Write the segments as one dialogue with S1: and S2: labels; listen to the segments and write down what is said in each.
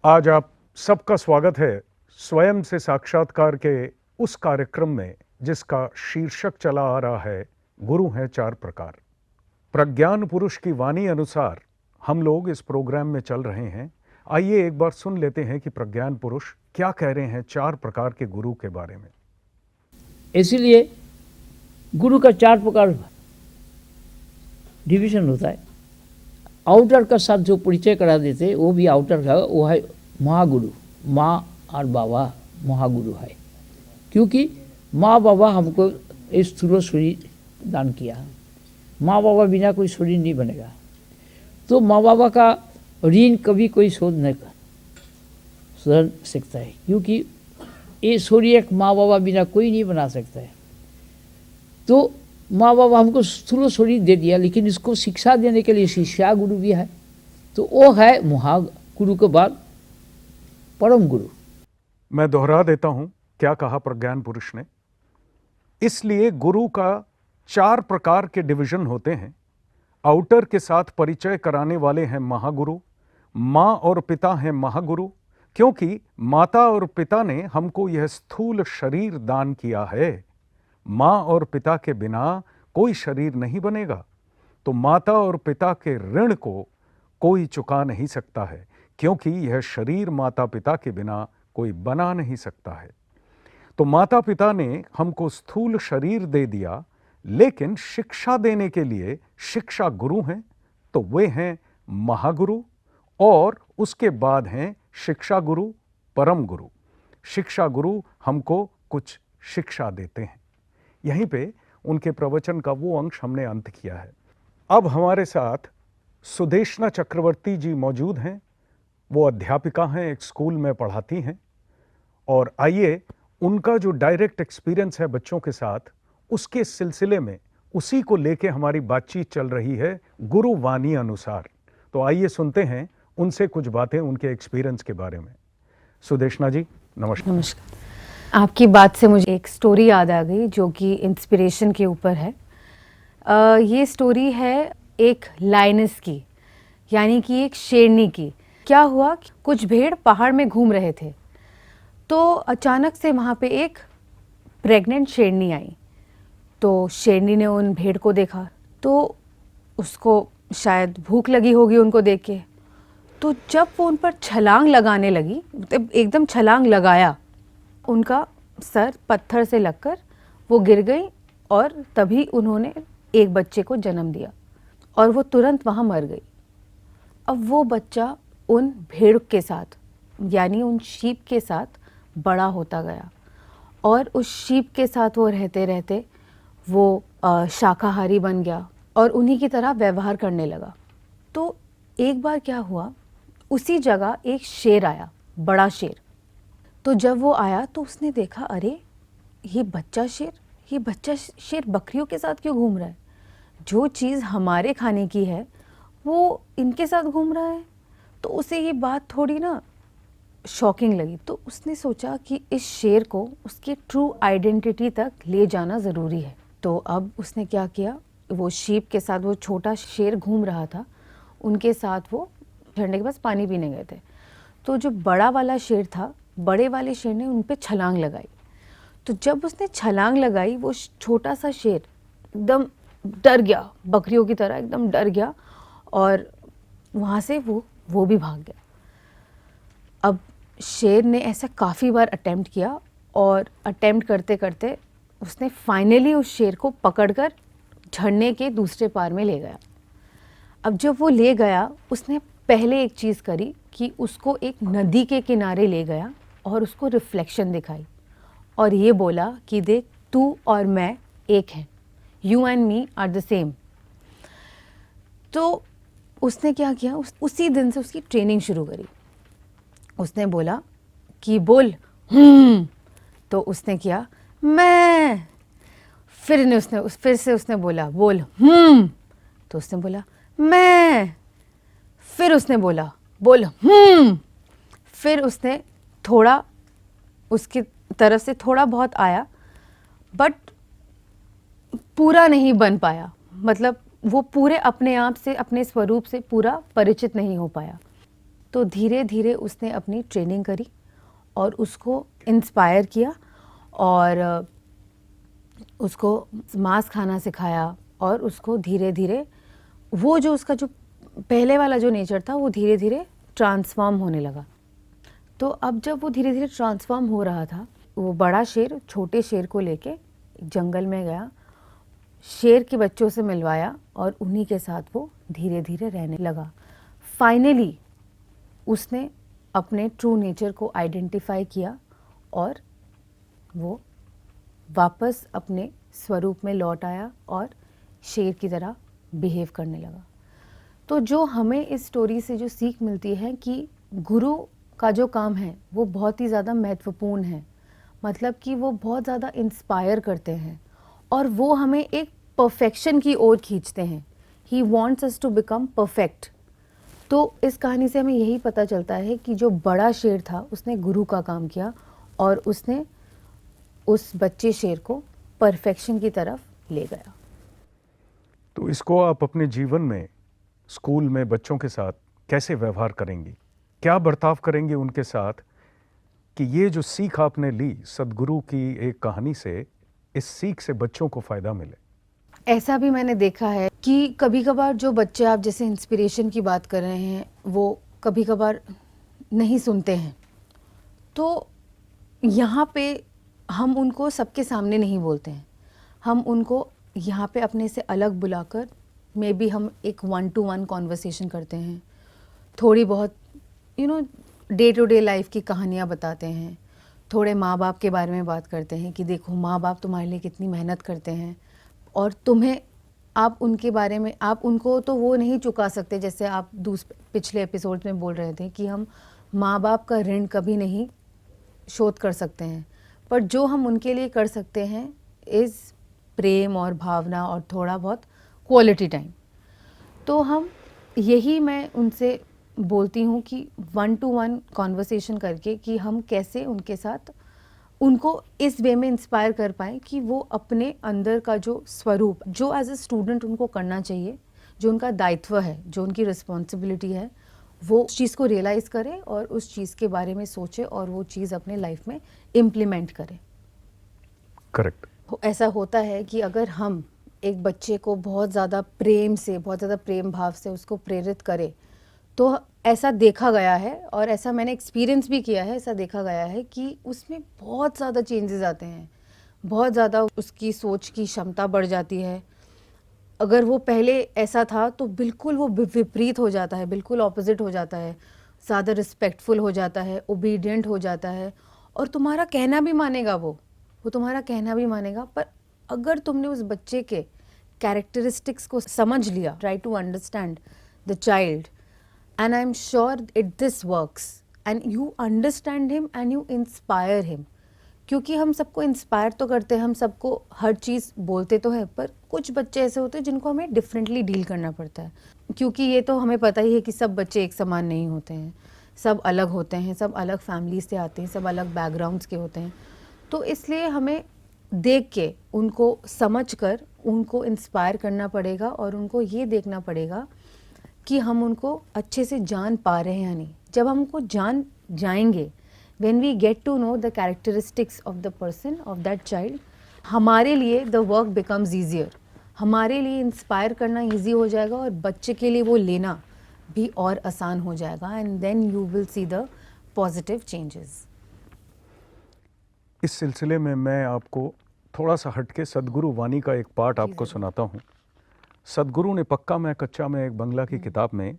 S1: आज आप सबका स्वागत है स्वयं से साक्षात्कार के उस कार्यक्रम में जिसका शीर्षक चला आ रहा है गुरु हैं चार प्रकार। प्रज्ञान पुरुष की वाणी अनुसार हम लोग इस प्रोग्राम में चल रहे हैं। आइए एक बार सुन लेते हैं कि प्रज्ञान पुरुष क्या कह रहे हैं चार प्रकार के गुरु के बारे में।
S2: इसीलिए गुरु का चार प्रकार डिवीजन होता है। आउटर का साथ जो परिचय करा देते वो भी आउटर का, वो है महागुरु। माँ और बाबा महागुरु है, क्योंकि माँ बाबा हमको इस स्थूल शरीर दान किया। माँ बाबा बिना कोई शरीर नहीं बनेगा, तो माँ बाबा का ऋण कभी कोई शोध नहीं कर सकता है, क्योंकि ये शरीर एक माँ बाबा बिना कोई नहीं बना सकता है। तो माँ बाबा हमको स्थूल शरीर दे दिया, लेकिन इसको शिक्षा देने के लिए शिक्षा गुरु भी है, तो वो है महागुरु के बाद परम गुरु।
S1: मैं दोहरा देता हूं क्या कहा प्रज्ञान पुरुष ने। इसलिए गुरु का चार प्रकार के डिवीजन होते हैं। आउटर के साथ परिचय कराने वाले हैं महागुरु। माँ और पिता हैं महागुरु, क्योंकि माता और पिता ने हमको यह स्थूल शरीर दान किया है। माँ और पिता के बिना कोई शरीर नहीं बनेगा, तो माता और पिता के ऋण को कोई चुका नहीं सकता है, क्योंकि यह शरीर माता पिता के बिना कोई बना नहीं सकता है। तो माता पिता ने हमको स्थूल शरीर दे दिया, लेकिन शिक्षा देने के लिए शिक्षा गुरु हैं, तो वे हैं महागुरु। और उसके बाद हैं शिक्षा गुरु, परम गुरु। शिक्षा गुरु हमको कुछ शिक्षा देते हैं। यहीं पे उनके प्रवचन का वो अंश हमने अंत किया है। अब हमारे साथ सुदेशना चक्रवर्ती जी मौजूद हैं। वो अध्यापिका हैं, एक स्कूल में पढ़ाती हैं, और आइए उनका जो डायरेक्ट एक्सपीरियंस है बच्चों के साथ, उसके सिलसिले में उसी को लेके हमारी बातचीत चल रही है गुरु वाणी अनुसार। तो आइए सुनते हैं उनसे कुछ बातें उनके एक्सपीरियंस के बारे में। सुदेशना जी नमस्कार।
S3: नमस्कार। आपकी बात से मुझे एक स्टोरी याद आ गई जो कि इंस्पिरेशन के ऊपर है। ये स्टोरी है एक लायनस की, यानी कि एक शेरनी की। क्या हुआ कि कुछ भेड़ पहाड़ में घूम रहे थे, तो अचानक से वहाँ पे एक प्रेग्नेंट शेरनी आई। तो शेरनी ने उन भेड़ को देखा, तो उसको शायद भूख लगी होगी उनको देख के। तो जब वो उन पर छलांग लगाने लगी, एकदम छलांग लगाया, उनका सर पत्थर से लगकर वो गिर गई, और तभी उन्होंने एक बच्चे को जन्म दिया, और वो तुरंत वहाँ मर गई। अब वो बच्चा उन भेड़ के साथ, यानी उन शीप के साथ बड़ा होता गया, और उस शीप के साथ वो रहते रहते वो शाकाहारी बन गया और उन्हीं की तरह व्यवहार करने लगा। तो एक बार क्या हुआ, उसी जगह एक शेर आया, बड़ा शेर। तो जब वो आया तो उसने देखा, अरे ये बच्चा शेर बकरियों के साथ क्यों घूम रहा है? जो चीज़ हमारे खाने की है वो इनके साथ घूम रहा है। तो उसे ये बात थोड़ी ना शॉकिंग लगी। तो उसने सोचा कि इस शेर को उसकी ट्रू आइडेंटिटी तक ले जाना ज़रूरी है। तो अब उसने क्या किया, वो शीप के साथ, वो छोटा शेर घूम रहा था, उनके साथ वो झरने के पास पानी पीने गए थे। तो जो बड़ा वाला शेर था, बड़े वाले शेर ने उन पे छलांग लगाई। तो जब उसने छलांग लगाई, वो छोटा सा शेर एकदम डर गया, बकरियों की तरह एकदम डर गया, और वहाँ से वो भी भाग गया। अब शेर ने ऐसा काफ़ी बार अटेम्प्ट किया, और अटेम्प्ट करते करते उसने फाइनली उस शेर को पकड़कर झरने के दूसरे पार में ले गया। अब जब वो ले गया, उसने पहले एक चीज़ करी कि उसको एक नदी के किनारे ले गया और उसको रिफ्लेक्शन दिखाई, और ये बोला कि देख, तू और मैं एक हैं, you and me are the same. तो उसने क्या किया, उसी दिन से उसकी ट्रेनिंग शुरू करी। उसने बोला कि बोल तो उसने किया मैं। फिर से उसने बोला बोल तो उसने बोला मैं। फिर उसने बोला बोल फिर उसने थोड़ा, उसकी तरफ से थोड़ा बहुत आया, बट पूरा नहीं बन पाया। मतलब वो पूरे अपने आप से, अपने स्वरूप से पूरा परिचित नहीं हो पाया। तो धीरे धीरे उसने अपनी ट्रेनिंग करी और उसको इंस्पायर किया और उसको मांस खाना सिखाया और उसको धीरे धीरे वो जो उसका जो पहले वाला जो नेचर था वो धीरे धीरे ट्रांसफॉर्म होने लगा। तो अब जब वो धीरे धीरे ट्रांसफॉर्म हो रहा था, वो बड़ा शेर छोटे शेर को लेके जंगल में गया, शेर के बच्चों से मिलवाया और उन्हीं के साथ वो धीरे धीरे रहने लगा। फाइनली उसने अपने ट्रू नेचर को आइडेंटिफाई किया और वो वापस अपने स्वरूप में लौट आया और शेर की तरह बिहेव करने लगा। तो जो हमें इस स्टोरी से जो सीख मिलती है कि गुरु का जो काम है वो बहुत ही ज़्यादा महत्वपूर्ण है, मतलब कि वो बहुत ज़्यादा इंस्पायर करते हैं और वो हमें एक परफेक्शन की ओर खींचते हैं। He wants us to become perfect. तो इस कहानी से हमें यही पता चलता है कि जो बड़ा शेर था उसने गुरु का काम किया और उसने उस बच्चे शेर को परफेक्शन की तरफ ले गया।
S1: तो इसको आप अपने जीवन में, स्कूल में बच्चों के साथ कैसे व्यवहार करेंगी, क्या बर्ताव करेंगे उनके साथ कि ये जो सीख आपने ली सदगुरु की एक कहानी से, इस सीख से बच्चों को फायदा मिले?
S3: ऐसा भी मैंने देखा है कि कभी कभार जो बच्चे, आप जैसे इंस्पिरेशन की बात कर रहे हैं, वो कभी कभार नहीं सुनते हैं, तो यहाँ पे हम उनको सबके सामने नहीं बोलते हैं, हम उनको यहाँ पे अपने से अलग बुलाकर मे बी हम एक 1-to-1 कॉन्वर्सेशन करते हैं, थोड़ी बहुत डे टू डे लाइफ की कहानियाँ बताते हैं, थोड़े माँ बाप के बारे में बात करते हैं कि देखो माँ बाप तुम्हारे लिए कितनी मेहनत करते हैं और तुम्हें, आप उनके बारे में, आप उनको तो वो नहीं चुका सकते, जैसे आप पिछले एपिसोड में बोल रहे थे कि हम माँ बाप का ऋण कभी नहीं शोध कर सकते हैं, पर जो हम उनके लिए कर सकते हैं इज़ प्रेम और भावना और थोड़ा बहुत क्वालिटी टाइम। तो हम यही मैं उनसे बोलती हूँ कि 1-to-1 कॉन्वर्सेशन करके कि हम कैसे उनके साथ उनको इस वे में इंस्पायर कर पाएँ कि वो अपने अंदर का जो स्वरूप, जो एज ए स्टूडेंट उनको करना चाहिए, जो उनका दायित्व है, जो उनकी रिस्पॉन्सिबिलिटी है, वो उस चीज़ को रियलाइज़ करें और उस चीज़ के बारे में सोचें और वो चीज़ अपने लाइफ में इम्प्लीमेंट करें।
S1: करेक्ट।
S3: ऐसा होता है कि अगर हम एक बच्चे को बहुत ज़्यादा प्रेम से, बहुत ज़्यादा प्रेम भाव से उसको प्रेरित करें, तो ऐसा देखा गया है और ऐसा मैंने एक्सपीरियंस भी किया है, ऐसा देखा गया है कि उसमें बहुत ज़्यादा चेंजेस आते हैं, बहुत ज़्यादा उसकी सोच की क्षमता बढ़ जाती है। अगर वो पहले ऐसा था तो बिल्कुल वो विपरीत हो जाता है, बिल्कुल ऑपोजिट हो जाता है, ज़्यादा रिस्पेक्टफुल हो जाता है, ओबीडियंट हो जाता है और तुम्हारा कहना भी मानेगा, वो तुम्हारा कहना भी मानेगा। पर अगर तुमने उस बच्चे के कैरेक्टरिस्टिक्स को समझ लिया, try to understand the child, and I'm sure this works and you understand him and you inspire him। क्योंकि हम सबको इंस्पायर तो करते हैं, हम सबको हर चीज़ बोलते तो है, पर कुछ बच्चे ऐसे होते हैं जिनको हमें डिफरेंटली डील करना पड़ता है, क्योंकि ये तो हमें पता ही है कि सब बच्चे एक समान नहीं होते हैं, सब अलग होते हैं, सब अलग फैमिली से आते हैं, सब अलग बैकग्राउंड्स के होते हैं। तो इसलिए हमें देख के, उनको समझ कर उनको इंस्पायर करना पड़ेगा और उनको ये देखना पड़ेगा कि हम उनको अच्छे से जान पा रहे हैं या नहीं। जब हम उनको जान जाएंगे, when we get to know the characteristics of the person, of that child, हमारे लिए the work becomes easier, हमारे लिए इंस्पायर करना ईजी हो जाएगा और बच्चे के लिए वो लेना भी और आसान हो जाएगा and then you will see the positive changes।
S1: इस सिलसिले में मैं आपको थोड़ा सा हटके सदगुरु वाणी का एक पाठ आपको सुनाता हूँ। सदगुरु ने पक्का मैं कच्चा में एक बंगला की किताब में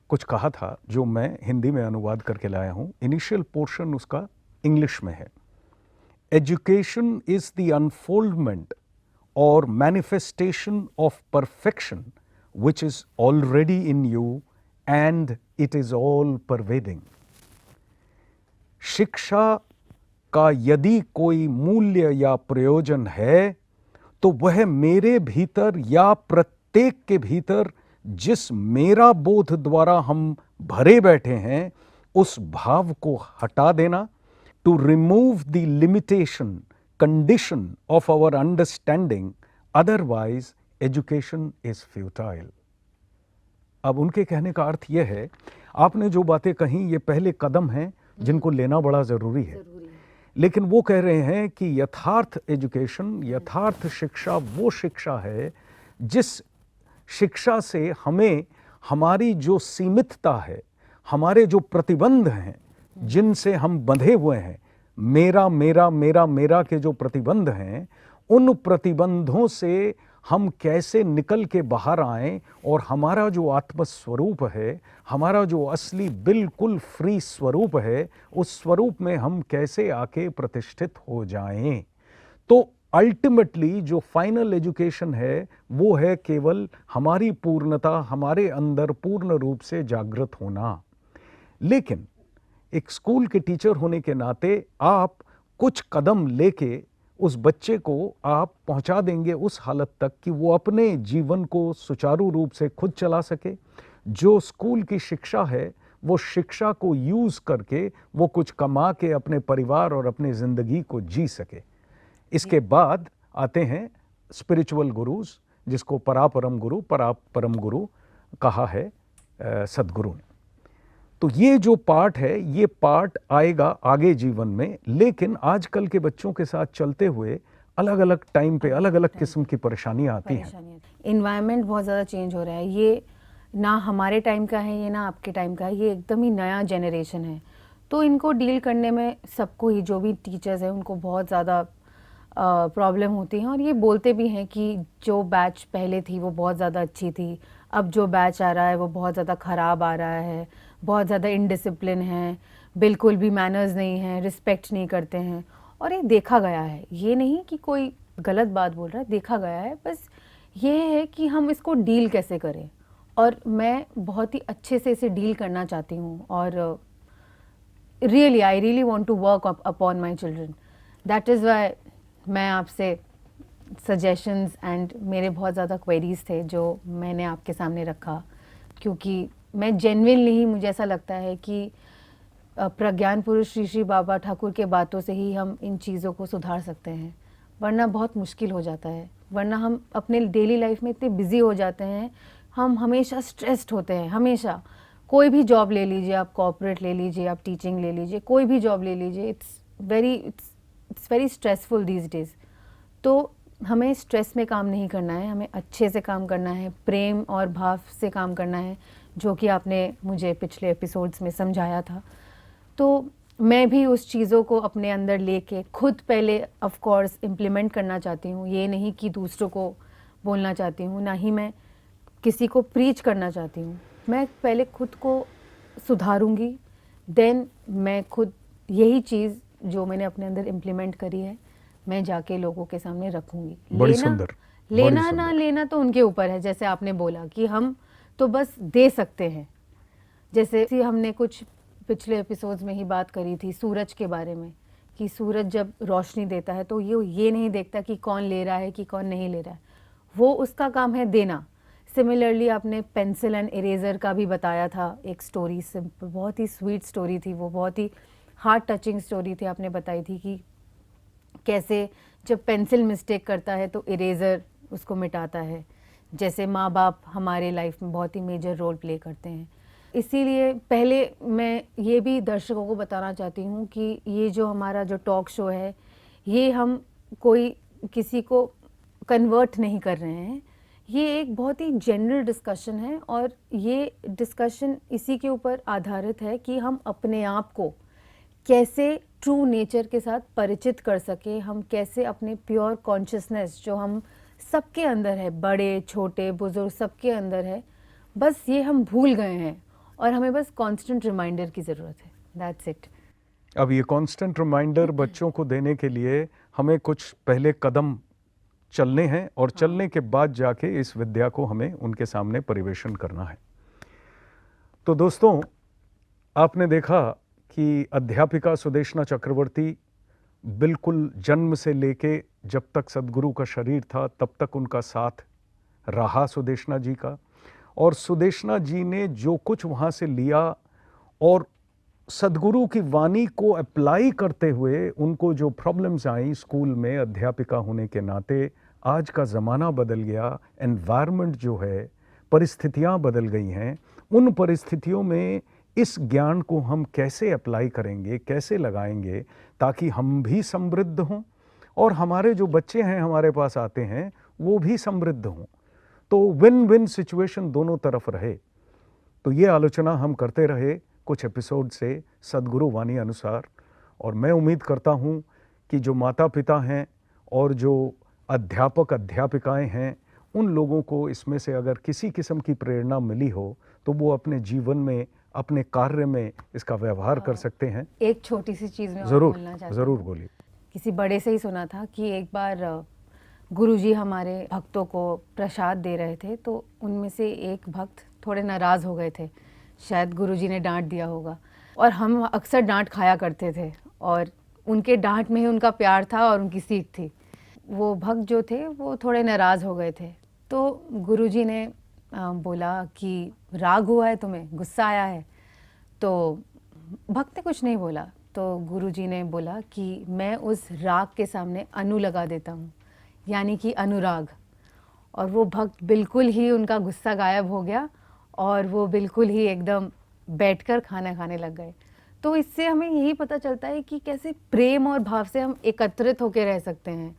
S1: कुछ कहा था, जो मैं हिंदी में अनुवाद करके लाया हूँ। इनिशियल पोर्शन उसका इंग्लिश में है। एजुकेशन इज द अनफोल्डमेंट और manifestation of perfection which is already in you and it is all pervading. शिक्षा का यदि कोई मूल्य या प्रयोजन है तो वह मेरे भीतर या प्रत्येक के भीतर जिस मेरा बोध द्वारा हम भरे बैठे हैं, उस भाव को हटा देना, to remove the limitation condition of our understanding, otherwise education is futile. अब उनके कहने का अर्थ यह है, आपने जो बातें कही ये पहले कदम हैं जिनको लेना बड़ा ज़रूरी है, लेकिन वो कह रहे हैं कि यथार्थ एजुकेशन, यथार्थ शिक्षा वो शिक्षा है जिस शिक्षा से हमें हमारी जो सीमितता है, हमारे जो प्रतिबंध हैं जिनसे हम बंधे हुए हैं, मेरा मेरा मेरा मेरा के जो प्रतिबंध हैं, उन प्रतिबंधों से हम कैसे निकल के बाहर आएं और हमारा जो आत्मस्वरूप है, हमारा जो असली बिल्कुल फ्री स्वरूप है, उस स्वरूप में हम कैसे आके प्रतिष्ठित हो जाएं। तो अल्टीमेटली जो फाइनल एजुकेशन है वो है केवल हमारी पूर्णता, हमारे अंदर पूर्ण रूप से जागृत होना। लेकिन एक स्कूल के टीचर होने के नाते आप कुछ कदम लेके उस बच्चे को आप पहुंचा देंगे उस हालत तक कि वो अपने जीवन को सुचारू रूप से खुद चला सके। जो स्कूल की शिक्षा है वो शिक्षा को यूज़ करके वो कुछ कमा के अपने परिवार और अपनी ज़िंदगी को जी सके। इसके बाद आते हैं स्पिरिचुअल गुरुज, जिसको परापरम गुरु कहा है सद्गुरु ने। तो ये जो पार्ट है ये पार्ट आएगा आगे जीवन में, लेकिन आजकल के बच्चों के साथ चलते हुए अलग अलग टाइम पे अलग अलग किस्म की परेशानियां आती हैं।
S3: इन्वायरमेंट बहुत ज़्यादा चेंज हो रहा है, ये ना हमारे टाइम का है, ये ना आपके टाइम का है, ये एकदम ही नया जनरेशन है। तो इनको डील करने में सबको ही, जो भी टीचर्स हैं उनको बहुत ज़्यादा प्रॉब्लम होती है। और ये बोलते भी हैं कि जो बैच पहले थी वो बहुत ज़्यादा अच्छी थी, अब जो बैच आ रहा है वो बहुत ज़्यादा ख़राब आ रहा है, बहुत ज़्यादा इनडिसिप्लिन है, बिल्कुल भी मैनर्स नहीं है, रिस्पेक्ट नहीं करते हैं। और ये देखा गया है, ये नहीं कि कोई गलत बात बोल रहा है, देखा गया है। बस ये है कि हम इसको डील कैसे करें, और मैं बहुत ही अच्छे से इसे डील करना चाहती हूँ। और really I really want to work upon my children. That is why मैं आपसे सजेशंस एंड मेरे बहुत ज़्यादा क्वेरीज थे जो मैंने आपके सामने रखा, क्योंकि मैं जेन्युइनली ही, मुझे ऐसा लगता है कि प्रज्ञान पुरुष श्री श्री बाबा ठाकुर के बातों से ही हम इन चीज़ों को सुधार सकते हैं, वरना बहुत मुश्किल हो जाता है। वरना हम अपने डेली लाइफ में इतने बिजी हो जाते हैं, हम हमेशा स्ट्रेस्ड होते हैं, हमेशा। कोई भी जॉब ले लीजिए आप, कॉर्पोरेट ले लीजिए आप, टीचिंग ले लीजिए, कोई भी जॉब ले लीजिए, it's very stressful these days. तो हमें स्ट्रेस में काम नहीं करना है, हमें अच्छे से काम करना है, प्रेम और भाव से काम करना है, जो कि आपने मुझे पिछले एपिसोड्स में समझाया था। तो मैं भी उस चीज़ों को अपने अंदर लेके खुद पहले ऑफ कोर्स इम्प्लीमेंट करना चाहती हूँ। ये नहीं कि दूसरों को बोलना चाहती हूँ, ना ही मैं किसी को प्रीच करना चाहती हूँ। मैं पहले खुद को सुधारूंगी, देन मैं खुद यही चीज़ जो मैंने अपने अंदर इम्प्लीमेंट करी है मैं जाके लोगों के सामने रखूंगी।
S1: बड़ी सुंदर,
S3: लेना ना लेना तो उनके ऊपर है। जैसे आपने बोला कि हम तो बस दे सकते हैं, जैसे हमने कुछ पिछले एपिसोड्स में ही बात करी थी सूरज के बारे में, कि सूरज जब रोशनी देता है तो ये नहीं देखता कि कौन ले रहा है कि कौन नहीं ले रहा है, वो उसका काम है देना। सिमिलरली आपने पेंसिल एंड इरेज़र का भी बताया था एक स्टोरी, सिंपल, बहुत ही स्वीट स्टोरी थी वो, बहुत ही हार्ट टचिंग स्टोरी थी। आपने बताई थी कि कैसे जब पेंसिल मिस्टेक करता है तो इरेज़र उसको मिटाता है। जैसे माँ बाप हमारे लाइफ में बहुत ही मेजर रोल प्ले करते हैं। इसीलिए पहले मैं ये भी दर्शकों को बताना चाहती हूँ कि ये जो हमारा जो टॉक शो है, ये हम कोई किसी को कन्वर्ट नहीं कर रहे हैं, ये एक बहुत ही जनरल डिस्कशन है। और ये डिस्कशन इसी के ऊपर आधारित है कि हम अपने आप को कैसे ट्रू नेचर के साथ परिचित कर सके, हम कैसे अपने प्योर कॉन्शियसनेस जो हम सबके अंदर है, बड़े छोटे बुजुर्ग सबके अंदर है, बस ये हम भूल गए हैं और हमें बस कांस्टेंट रिमाइंडर की ज़रूरत है। That's it.
S1: अब ये कांस्टेंट रिमाइंडर बच्चों को देने के लिए हमें कुछ पहले कदम चलने हैं और चलने के बाद जाके इस विद्या को हमें उनके सामने परिवेशन करना है। तो दोस्तों, आपने देखा कि अध्यापिका सुदेशना चक्रवर्ती बिल्कुल जन्म से लेके जब तक सद्गुरु का शरीर था तब तक उनका साथ रहा सुदेशना जी का, और सुदेशना जी ने जो कुछ वहाँ से लिया और सद्गुरु की वाणी को अप्लाई करते हुए उनको जो प्रॉब्लम्स आई स्कूल में अध्यापिका होने के नाते, आज का ज़माना बदल गया, एनवायरनमेंट जो है, परिस्थितियाँ बदल गई हैं। उन परिस्थितियों में इस ज्ञान को हम कैसे अप्लाई करेंगे, कैसे लगाएंगे ताकि हम भी समृद्ध हों और हमारे जो बच्चे हैं हमारे पास आते हैं वो भी समृद्ध हों, तो विन विन सिचुएशन दोनों तरफ रहे। तो ये आलोचना हम करते रहे कुछ एपिसोड से सद्गुरु वाणी अनुसार, और मैं उम्मीद करता हूँ कि जो माता पिता हैं और जो अध्यापक अध्यापिकाएं हैं उन लोगों को इसमें से अगर किसी किस्म की प्रेरणा मिली हो तो वो अपने जीवन में, अपने कार्य में इसका व्यवहार कर सकते हैं।
S3: एक छोटी सी चीज़ में और
S1: ज़रूर
S3: बोलना चाहती हूँ।
S1: ज़रूर बोलिए।
S3: किसी बड़े से ही सुना था कि एक बार गुरुजी हमारे भक्तों को प्रसाद दे रहे थे, तो उनमें से एक भक्त थोड़े नाराज़ हो गए थे, शायद गुरुजी ने डांट दिया होगा। और हम अक्सर डांट खाया करते थे और उनके डांट में ही उनका प्यार था और उनकी सीख थी। वो भक्त जो थे वो थोड़े नाराज़ हो गए थे, तो गुरुजी ने बोला कि राग हुआ है तुम्हें, गुस्सा आया है? तो भक्त ने कुछ नहीं बोला, तो गुरुजी ने बोला कि मैं उस राग के सामने अनु लगा देता हूँ, यानी कि अनुराग। और वो भक्त बिल्कुल ही, उनका गुस्सा गायब हो गया और वो बिल्कुल ही एकदम बैठकर खाना खाने लग गए। तो इससे हमें यही पता चलता है कि कैसे प्रेम और भाव से हम एकत्रित होकर रह सकते हैं।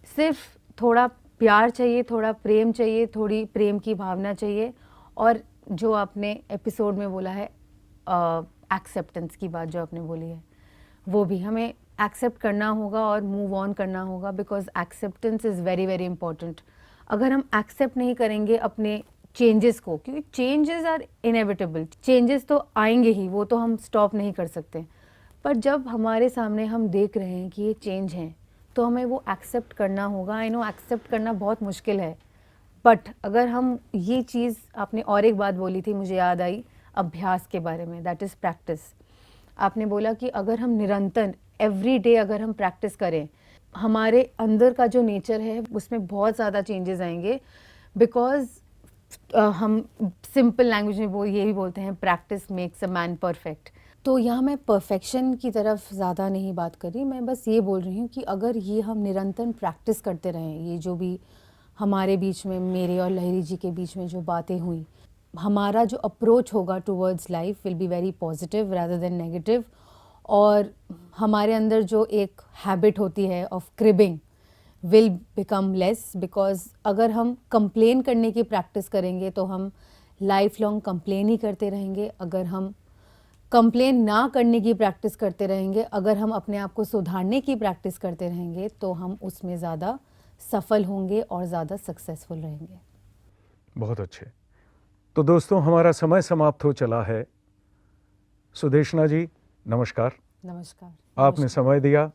S3: सिर्फ थोड़ा प्यार चाहिए, थोड़ा प्रेम चाहिए, थोड़ी प्रेम की भावना चाहिए, और जो आपने एपिसोड में बोला है एक्सेप्टेंस की बात जो आपने बोली है, वो भी हमें एक्सेप्ट करना होगा और मूव ऑन करना होगा, because acceptance is very very important. अगर हम एक्सेप्ट नहीं करेंगे अपने चेंजेस को, क्योंकि चेंजेस आर इनएविटेबल, चेंजेस तो आएंगे ही, वो तो हम स्टॉप नहीं कर सकते, पर जब हमारे सामने हम देख रहे हैं कि ये चेंज हैं तो हमें वो एक्सेप्ट करना होगा। आई नो एक्सेप्ट करना बहुत मुश्किल है, बट अगर हम ये चीज़, आपने और एक बात बोली थी मुझे याद आई अभ्यास के बारे में, दैट इज़ प्रैक्टिस। आपने बोला कि अगर हम निरंतर एवरी डे अगर हम प्रैक्टिस करें, हमारे अंदर का जो नेचर है उसमें बहुत ज़्यादा चेंजेस आएंगे, बिकॉज हम सिंपल लैंग्वेज में वो यही बोलते हैं, practice makes a man perfect. तो यहाँ मैं परफेक्शन की तरफ ज़्यादा नहीं बात कर रही, मैं बस ये बोल रही हूँ कि अगर ये हम निरंतर प्रैक्टिस करते रहें, ये जो भी हमारे बीच में, मेरे और लहरी जी के बीच में जो बातें हुई, हमारा जो अप्रोच होगा towards life will be very positive rather than negative, और हमारे अंदर जो एक हैबिट होती है of cribbing will become less, because अगर हम कंप्लेन करने की प्रैक्टिस करेंगे तो हम लाइफ लॉन्ग कंप्लेन ही करते रहेंगे। अगर हम कंप्लेन ना करने की प्रैक्टिस करते रहेंगे, अगर हम अपने आप को सुधारने की प्रैक्टिस करते रहेंगे, तो हम उसमें ज़्यादा सफल होंगे और ज़्यादा सक्सेसफुल रहेंगे।
S1: बहुत अच्छे। तो दोस्तों, हमारा समय समाप्त हो चला है। सुदेशना जी, नमस्कार।
S3: नमस्कार।
S1: आपने समय दिया,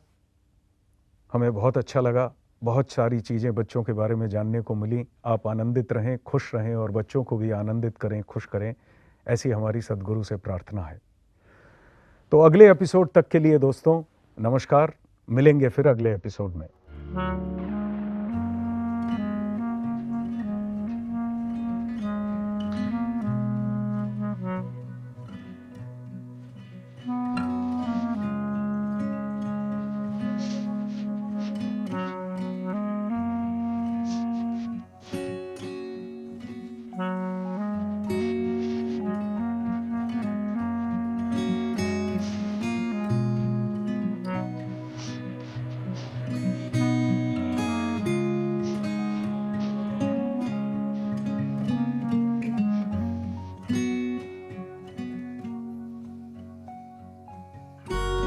S1: हमें बहुत अच्छा लगा। बहुत सारी चीज़ें बच्चों के बारे में जानने को मिली। आप आनंदित रहें, खुश रहें और बच्चों को भी आनंदित करें, खुश करें, ऐसी हमारी सद्गुरु से प्रार्थना है। तो अगले एपिसोड तक के लिए दोस्तों नमस्कार, मिलेंगे फिर अगले एपिसोड में।